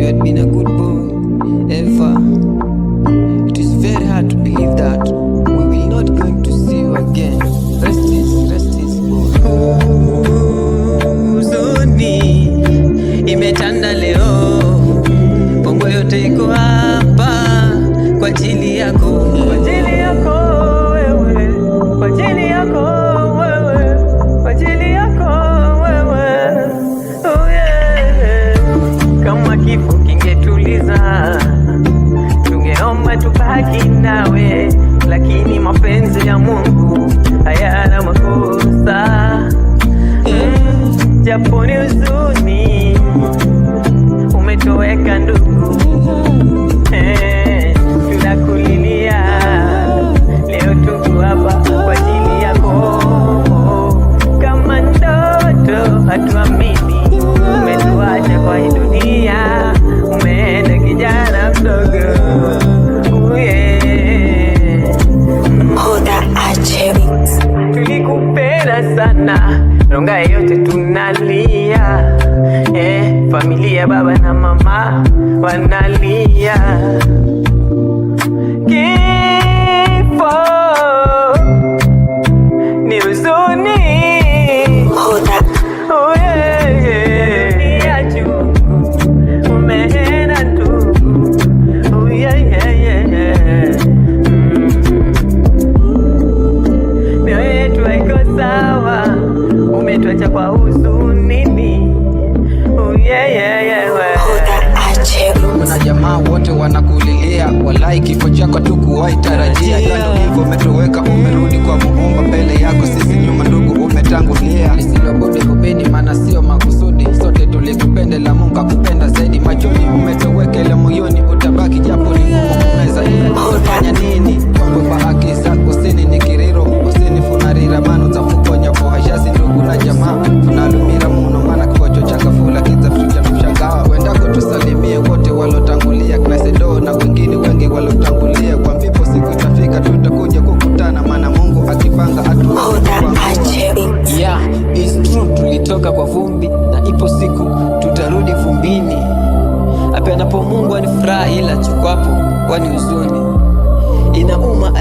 You had been a good boy ever. It is very hard to believe that we will not going to see you again. Rest is boy. Huzuni imetanda leo, Bongo yote iko hapa kwa ajili yako, kwa ajili yako wewe, kwa ajili yako wewe, kwa ajili yako wewe. Oh yeah. Kama kifo kingetuliza, tungeomba tubaki nawe, lakini mapenzi ya Mungu hayana makosa. Japo ni huzuni, umetoweka ndugu, tunakulilia leo, tuko hapa kwa ajili yako. Kama ndoto hatuamini, umetuacha kwa hii dunia, umeenda kijana mdogo. Tulikupenda sana, ronga yote tunalia, familia baba na mama wanalia. Kifo ni huzuni, oh yeah, dunia chungu, umeenda ndugu, oh yeah, yeah, yeah. Mioyo yetu haiko sawa, umetuacha kwa huzunini, oh yeah, yeah, yeah. Kuna jamaa wote wanakulilia, walai kifo chako tukuwahi tarajia. Kando hivyo umetoweka, umerudi kwa Muumba, mbele yako sisi nyuma ndugu umetangulia. Lisilobudi hubeni maana sio makusudi, sote tulikupendela Mungu akupenda zaidi. Machoni umetoweka ila moyoni utabaki, japo ni ngumu kumeza. Utafanya nini? Kwa haki zako sini ni kiriro, usini funarira manu za fukonya kwa hashazi ndugu na jamaa. Tunalumira muno maana kikocho cha kafula kizafuja mshangawa. Wendako tusalimie wote walotangulia, Knasedo na wengine wengi walotangulia. Kwa mpipo siku itafika tutakuja kukutana, maana Mungu akipanga yeah, it's true, tulitoka kwa vumbi na ipo siku tutarudi vumbini. Apenapo Mungu ni furaha, ila chukwapo kwani huzuni inauma.